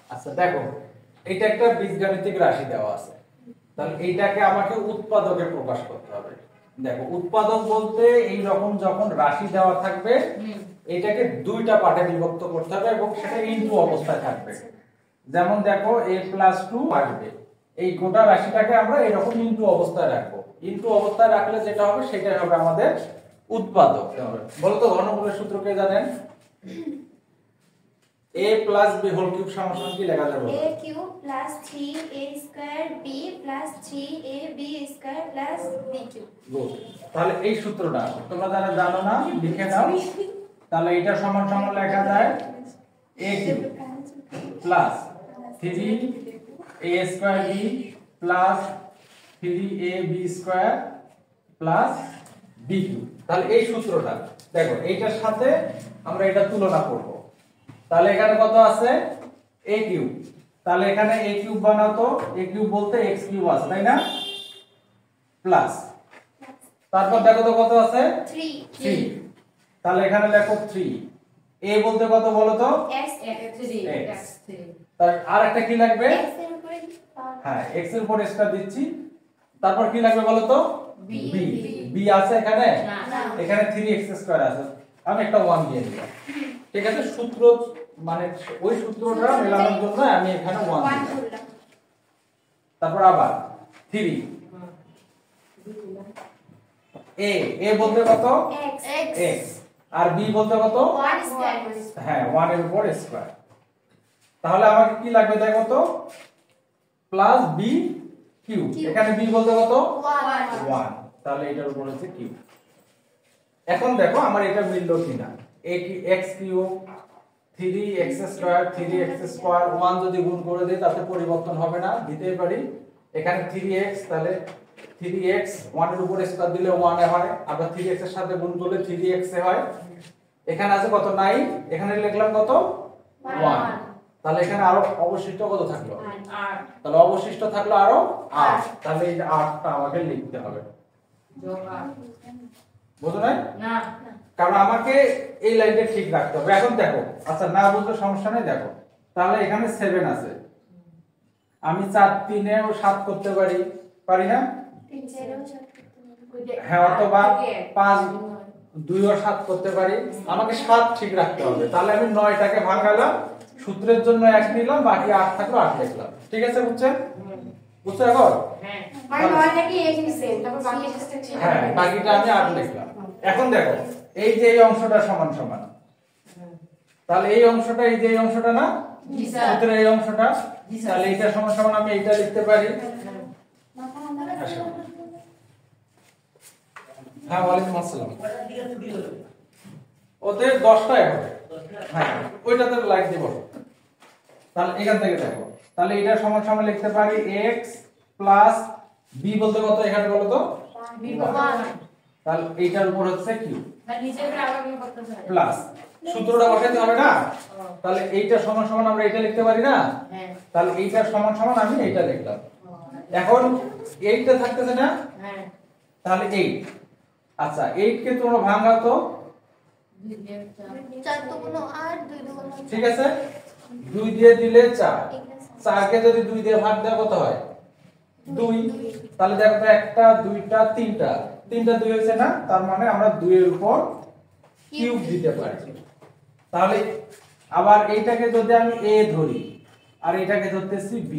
আচ্ছা দেখো, এটা একটা বীজগাণিতিক রাশি দেওয়া আছে, তাহলে এইটাকে আমাকে উৎপাদকে প্রকাশ করতে হবে। দেখো উৎপাদক বলতে এই রকম যখন রাশি দেওয়া থাকবে এটাকে দুইটা পার্টে বিভক্ত করতে হবে এবং সেটা ইনটু অবস্থায় থাকবে। যেমন দেখো a+2 আসবে, এই গোটা রাশিটাকে আমরা এরকম ইনটু অবস্থায় রাখবো। ইনটু অবস্থায় রাখলে যেটা হবে সেটাই হবে আমাদের উৎপাদক। বলো তো ঘনমূলের সূত্র কে জানেন? a plus b whole cube সমান কি লেখা যাবে? a cube plus 3a square b plus 3ab square plus b cube। Good. তাহলে এই সূত্রটা তোমরা যারা জানো না লিখে নাও। তাহলে এটা সমান সমান লেখা যায় a cube plus 3a square b plus 3ab square plus b cube। তাহলে এই সূত্রটা দেখো এইটার সাথে আমরা এটা তুলনা করব। তাহলে এখানে কত আছে? a cube. তাহলে এখানে a কিউব বানাতো, a কিউব বলতে x কিউব আছে তাই না, প্লাস তারপর দেখো তো কত আছে? 3। তাহলে এখানে লেখো 3। a বলতে কত বলো তো? x। তার আর একটা কি লাগবে? x এর উপরে হ্যাঁ x এর উপর স্কয়ার দিচ্ছি। তারপর কি লাগবে বলো তো? b। b আছে এখানে? না। এখানে 3x² আছে, আমি একটা 1 দিয়ে দিলাম। ঠিক আছে, সূত্র মানে ওই সূত্রটা মেলানোর জন্য আমি এখানে 1 দিলাম। তারপর আবার 3 a বলতে কত? x আর b বলতে কত? 1 স্কয়ার। হ্যাঁ 1 এর উপর স্কয়ার। তাহলে আমাকে কি লাগবে দেখো তো? Plus b cube. এখানে b বলতে কত? 1। তাহলে এটার উপর হচ্ছে কিউব। এখন দেখো আমার এটা মিললো কিনা। x কিউব 3x² 1 যদি গুণ করে দেই তাতে পরিবর্তন হবে না, দিতেই পারি। এখানে 3x, তাহলে 3x 1 এর উপর স্কয়ার দিলে 1 এ হয়, আবার 3x এর সাথে গুণ করলে 3x এ হয়। এখানে আছে কত? 9। এখানে লিখলাম কত? 1। তাহলে এখানে আরো অবশিষ্ট কত থাকলো? 8। তাহলে অবশিষ্ট থাকলো আরো 8। তাহলে এই 8টা আমাকে লিখতে হবে। বুঝো নাই? না। কারণ আমাকে এই লাইনটা ঠিক রাখতে হবে। এখন দেখো, আচ্ছা না বুঝলে সমস্যা নেই। দেখো তাহলে এখানে 7 আছে, আমি 4 3 এও 7 করতে পারি, পারি না? 3 0 হ্যাঁ, অথবা 5 2 ও 7 করতে পারি। আমাকে 7 ঠিক রাখতে হবে। তাহলে আমি 9টাকে ভাঙালাম, সূত্রের জন্য 1 নিলাম, বাকি 8 থাকলো 8 লিখলাম। ঠিক আছে, বুঝছেন? বুঝছো এখন? হ্যাঁ, মানে 9টাকে a নিছে, তারপর বাকি সিস্টেম ছিল। হ্যাঁ, বাকিটা আমি 8 লিখলাম। এখন দেখো এই যে এই অংশটা সমান সমান, তাহলে এই অংশটা এই যে এই অংশটা না, সূত্রের এই অংশটা, তাহলে এইটা সমান সমান আমি এইটা লিখতে পারি। হ্যাঁ, ওয়ালাইকুম আসসালাম। ওতে 10টাই হবে। হ্যাঁ, ওইটাতে লাইক দিব। তাহলে এখান থেকে দেখো, তাহলে এটা সমান সমান লিখতে পারি x প্লাস b বলতে কত এখানে বলো তো? 1। তাহলে এইটার উপর হচ্ছে কিউ আর নিচে করে আবার কি করতে হবে? প্লাস সূত্রটা বসাতে হবে না? তাহলে এইটা সমান সমান আমরা এটা লিখতে পারি না? হ্যাঁ। তাহলে এইটা সমান সমান আমি এইটা লিখলাম। এখন 8টা থাকতেছে না? হ্যাঁ। তাহলে 8। আচ্ছা 8 কে তোমরা ভাঙাও তো। 4 তো কোনো 8 2 2 ঠিক আছে, 2 দিয়ে দিলে 4। 4 কে যদি 2 দিয়ে ভাগ দাও কত হয়? 2। তাহলে দেখো তো, একটা দুইটা তিনটা, 3টা 2 হয়েছে না? তার মানে আমরা 2 এর উপর কিউব দিতে পারি। তাহলে আবার এইটাকে যদি আমি a ধরি আর এটাকে ধরতেছি b,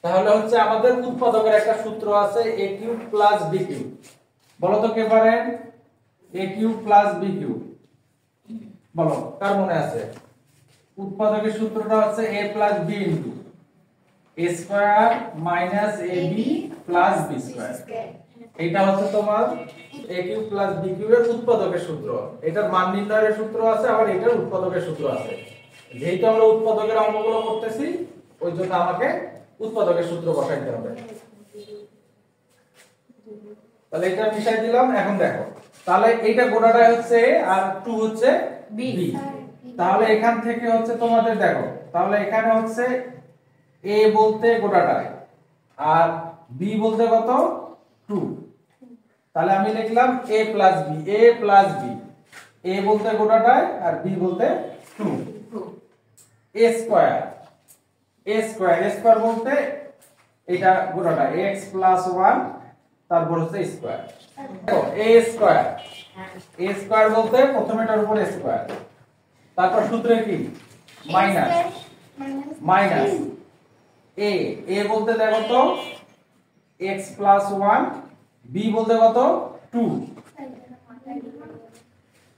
তাহলে হচ্ছে আমাদের উৎপাদকের একটা সূত্র আছে a cube plus b cube. বলো তো কে পারেন? a cube plus b cube, বলো কার মনে আছে? উৎপাদকের সূত্রটা হচ্ছে a plus b into a square minus ab plus b square. এটা হচ্ছে তোমার a কিউব প্লাস b কিউবের উৎপাদকের সূত্র। এটার মান নির্ণয়ের সূত্র আছে, আবার এটার উৎপাদকের সূত্র আছে। যেহেতু আমরা উৎপাদকের অঙ্কগুলো করতেছি ওই জন্য আমাকে উৎপাদকের সূত্র বসাইতে হবে। তাহলে এটা মিশাই দিলাম। এখন দেখো, তাহলে এইটা গোটাটাই হচ্ছে a আর 2 হচ্ছে b। তাহলে এখান থেকে হচ্ছে তোমাদের দেখো, তাহলে এখানে হচ্ছে a বলতে গোটাটাই আর b বলতে কত? 2। তাহলে আমি লিখলাম a plus b, a plus b, a বলতে গোটাটাই আর b বলতে 2। a স্কয়ার a স্কয়ার বলতে এটা পুরোটা x প্লাস 1 তারপর হচ্ছে স্কয়ার। দেখো a স্কয়ার বলতে প্রথমে এটার উপর স্কয়ার, তারপর সূত্রে কি মাইনাস a বলতে দেখো তো x প্লাস 1, b বলতে কত 2,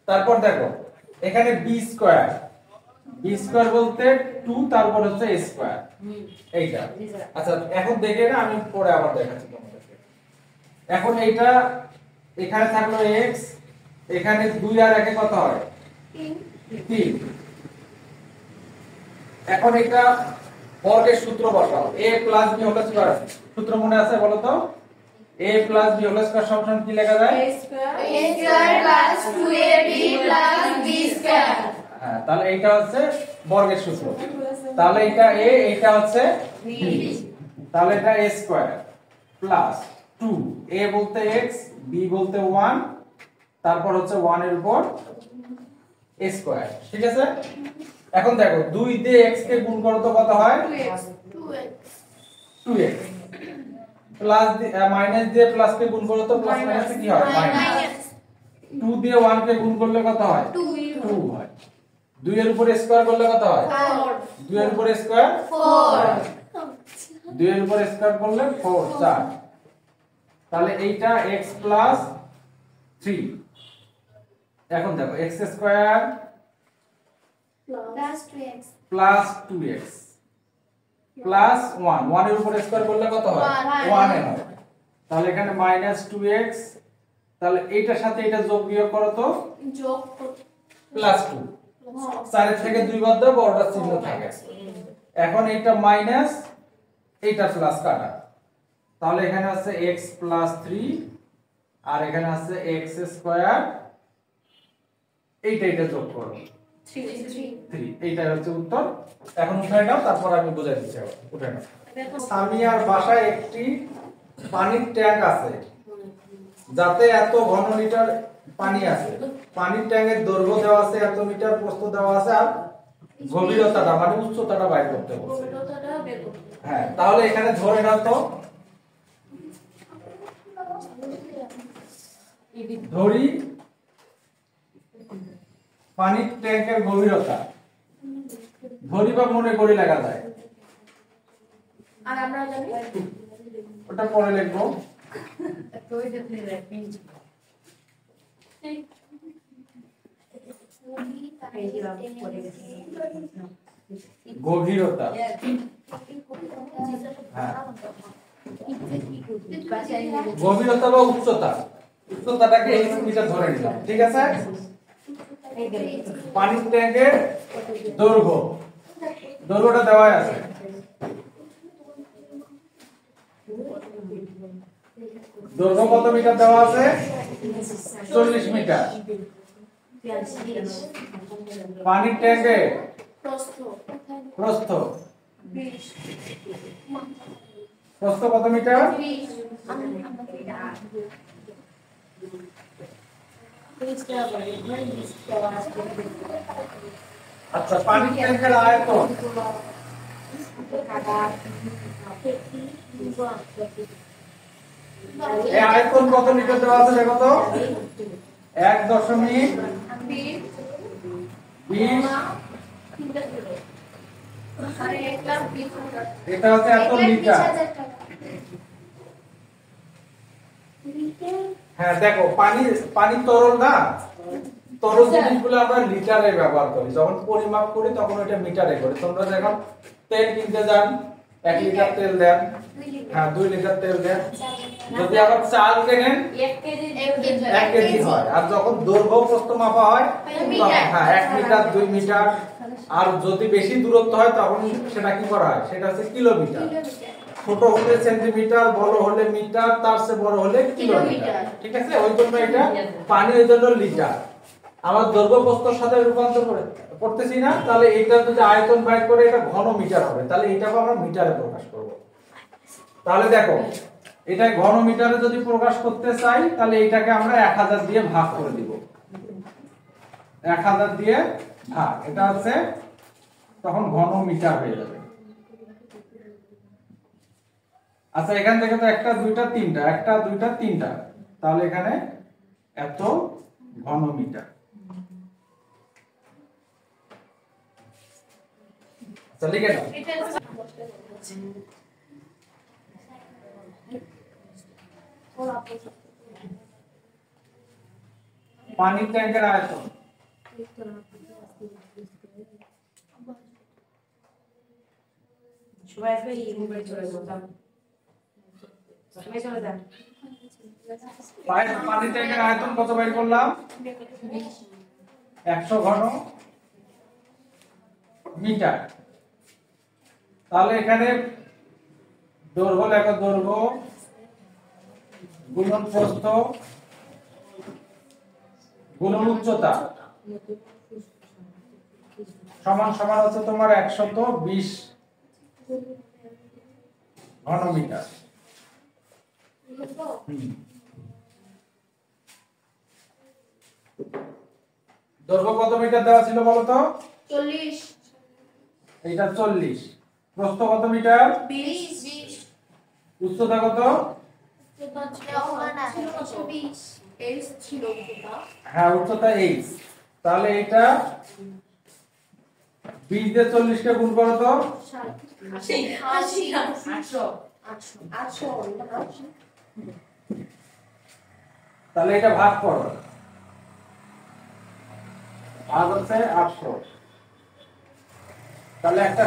তারপর দেখো এখানে b স্কয়ার বলতে 2 তারপর হচ্ছে a স্কয়ার এইটা। আচ্ছা এখন দেখে না, আমি পরে আবার দেখাচ্ছি তোমাদেরকে। এখন এইটা এখানে থাকলো x, এখানে 2 আর 1 এ কত হয় 3। এখন এটা বর্গের সূত্র বসাও, a plus b whole square. সূত্র মনে আছে বলো তো? a plus b whole square সমান কি লেখা যায়? a square plus 2ab plus b square. হ্যাঁ, তাহলে এইটা হচ্ছে বর্গের সূত্র। তাহলে এটা a, এটা হচ্ছে b, তাহলে এটা a স্কয়ার প্লাস 2, a বলতে x, b বলতে 1, তারপর হচ্ছে 1 এর উপর a স্কয়ার। ঠিক আছে? এখন দেখো 2 দিয়ে x কে গুণ করো তো কত হয় 2x, প্লাস মাইনাস দিয়ে প্লাস কে গুণ করো তো প্লাস মাইনাস কি হয় মাইনাস। 2 দিয়ে 1 কে গুণ করলে কত হয় 2 হয়। 2 এর উপর স্কয়ার করলে কত হয় 2 এর উপর স্কয়ার 4, 2 এর উপর স্কয়ার করলে 4 4। তাহলে এইটা x প্লাস 3। এখন দেখো x square plus 2x plus 1 এর উপর স্কয়ার করলে কত হয় 1 এ হয়। তাহলে এখানে মাইনাস 2x, তাহলে এইটার সাথে এটা যোগ বিয়োগ করো তো প্লাস 2, 4 এর থেকে 2 বাদ দাও, বড়টা চিহ্ন থাকে। এখন এইটা মাইনাস, এইটা প্লাস কাটা, তাহলে এখানে আছে x প্লাস 3 আর এখানে আছে x স্কয়ার, এইটা যোগ করো 3, এইটাই হচ্ছে উত্তর। এখন উঠাই নাও, তারপর আমি বুঝাই দিচ্ছি। আবার উঠাই নাও। সামিয়ার বাসায় একটি পানির ট্যাঙ্ক আছে যাতে এত ঘন লিটার পানি আছে। পানির ট্যাঙ্কের দৈর্ঘ্য দেওয়া আছে এত মিটার, প্রস্থ দেওয়া আছে, আর গভীরতাটা মানে উচ্চতাটা বাইর করতে বলছে। হ্যাঁ, তাহলে এখানে ধরে নাও তো, ধরি পানির ট্যাঙ্কের গভীরতা, ধরি বা মনে করি লেখা যায়, আর আমরা জানি ওটা পরে লিখবো। গভীরতা, হ্যাঁ গভীরতা বা উচ্চতা, উচ্চতাটাকে এই মিটার ধরে নিলাম। ঠিক আছে? পানির ট্যাঙ্কের দৈর্ঘ্যটা দেওয়া আছে, দৈর্ঘ্য কত মিটার দেওয়া আছে 40 মিটার। পানির ট্যাঙ্কের প্রস্থ কত মিটার? আচ্ছা, পানির ট্যাঙ্কের আয়তন, এই আয়তন কত লিটার দেওয়া আছে দেখো তো, 1.20, এটা হচ্ছে এত লিটার। হ্যাঁ দেখো, পানি তরল না, তরল জিনিসগুলো আমরা লিটারে ব্যবহার করি, যখন পরিমাপ করি তখন এটা মিটারে করি। তোমরা যখন তেল কিনতে যান 1 লিটার তেল দেন, হ্যাঁ 2 লিটার তেল দেন। যদি আবার চাল কেনেন 1 কেজি হয়, আর যখন দৈর্ঘ্য প্রস্থ মাপা হয় হ্যাঁ 1 মিটার 2 মিটার, আর যদি বেশি দূরত্ব হয় তখন সেটা কি করা হয়, সেটা হচ্ছে কিলোমিটার। ছোট হলে সেন্টিমিটার, বড় হলে মিটার, তার চেয়ে বড় হলে কিলোমিটার। ঠিক আছে? ওই জন্য এটা পানি, ওই জন্য লিটার। আমার দৈর্ঘ্য প্রস্থের সাথে রূপান্তর করতেছি না, তাহলে এটা যদি আয়তন বাইর করে এটা ঘন মিটার হবে, তাহলে এটাকে আমরা মিটারে প্রকাশ করব। তাহলে দেখো, এটা ঘন মিটারে যদি প্রকাশ করতে চাই তাহলে এটাকে আমরা 1000 দিয়ে ভাগ করে দিব। 1000 দিয়ে ভাগ, এটা হচ্ছে তখন ঘন মিটার হয়ে যাবে। আচ্ছা এখান থেকে তো একটা দুইটা তিনটা, একটা দুইটা তিনটা, তাহলে এখানে এত ঘনমিটার। আচ্ছা লিখে নাও। পানির ট্যাঙ্কের আয়তন সবাই আসবে এই মোবাইল চলে যান, সবাই চলে যান। পানির ট্যাঙ্কের আয়তন কত বের করলাম? 100 ঘন মিটার। তাহলে এখানে দৈর্ঘ্য লেখো, দৈর্ঘ্য গুণন প্রস্থ গুণন উচ্চতা সমান সমান হচ্ছে তোমার 120 ঘনমিটার। দৈর্ঘ্য কত মিটার দেওয়া ছিল বলো তো? 40 এইটা 40। প্রস্থ কত মিটার? 20 উচ্চতা কত? 20 এইচ ছিল হ্যাঁ উচ্চতা h। তাহলে এটা 20 দিয়ে 40 কে গুণ করো তো 800 তাহলে এটা ভাগ করো, ভাগ হচ্ছে 800। তাহলে একটা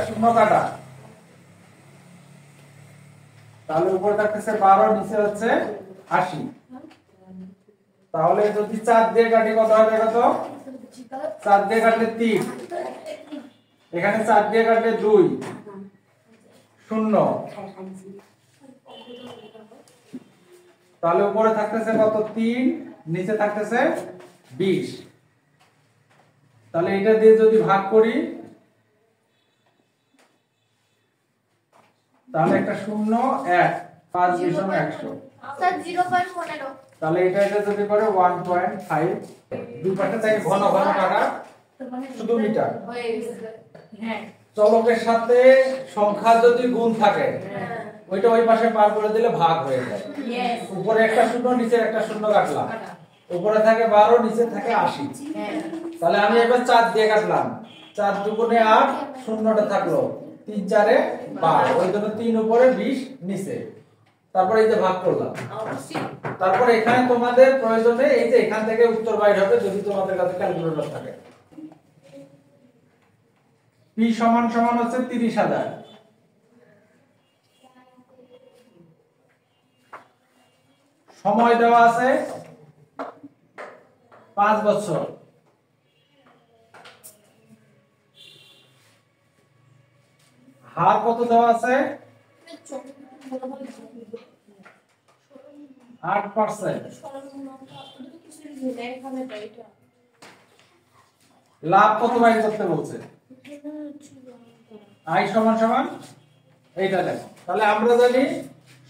শূন্য কাটা, তাহলে উপরে থাকতেছে 12, নিচে হচ্ছে 80। তাহলে যদি 4 দিয়ে কাটি কত হয় দেখো তো? 4 দিয়ে কাটলে 3, এখানে 4 দিয়ে কাটলে 2, 0। তাহলে উপরে থাকতেছে কত? 3, নিচে থাকতেছে 20। তাহলে এটা দিয়ে যদি ভাগ করি তাহলে একটা 0, 1, 5 বিষম 100। স্যার 0.15 তাহলে এটা যদি করে 1.5। দুই পাশে থেকে ঘন ঘন কাটা, শুধু মিটার। হয়ে গেছে। হ্যাঁ চলকের সাথে সংখ্যা যদি গুণ থাকে ওইটা ওই পাশে পার করে দিলে ভাগ হয়ে যায়। ইয়েস উপরে একটা শূন্য, নিচে একটা শূন্য কাটলাম, উপরে থাকে 12, নিচে থাকে 80। হ্যাঁ তাহলে আমি এবার 4 দিয়ে কাটলাম, 4 দুগুণে 8, শূন্যটা থাকলো, 3 4 12, ওই জন্য 3 উপরে 20 নিচে। তারপরে এই যে ভাগ করলাম। তারপর এখানে তোমাদের প্রয়োজনে এই যে এখান থেকে উত্তর বাইর হবে যদি তোমাদের কাছে ক্যালকুলেটর থাকে। p সমান সমান হচ্ছে 30,000। সময় দেওয়া আছে 5 বছর। হার কত দেওয়া আছে? 8%। লাভ কত বাইর করতে বলছে? আই সমান সমান এইটা দেখো। তাহলে আমরা জানি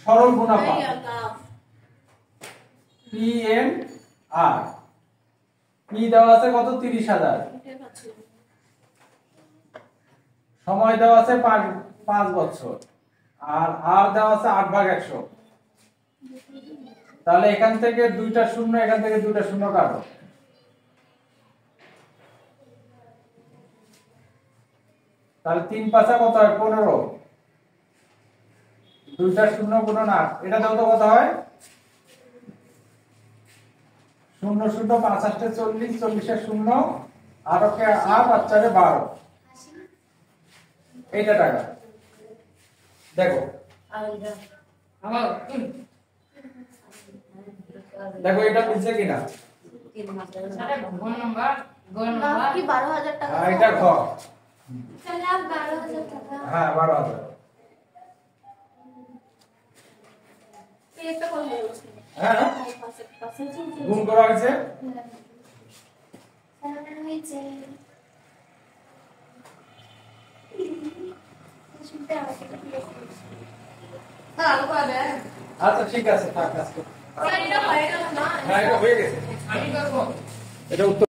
সরল মুনাফা PN আর P দেওয়া আছে কত? 30,000। সময় দেওয়া আছে 5 বছর আর আর দেওয়া আছে 8/100। তাহলে এখান থেকে দুইটা শূন্য, এখান থেকে দুইটা শূন্য কাটো, তাহলে 3 5 কত হয়? 15। দুইটা শূন্য গুণন 8, এটা দাও তো কত হয়? 0 0 5 8 40, 40 এর 0, 8 কে 8 আর 4 12, এইটা টাকা। দেখো আমার দেখো এটা বুঝছে কিনা? সারা গোল নাম্বার লাভ কি 12,000 টাকা? এটা ঘ। স্যার লাভ 12,000 টাকা। হ্যাঁ 12,000। এই একটা কোন বলছে? হ্যাঁ পাশে গুণ করা হয়েছে। স্যার হয়েছে শুনতে হবে। স্যার আলো পাবে আচ্ছা ঠিক আছে, থাক আজকে। স্যার এটা হয়ে গেল না? হ্যাঁ এটা হয়ে গেছে, আমি করব এটা উত্তর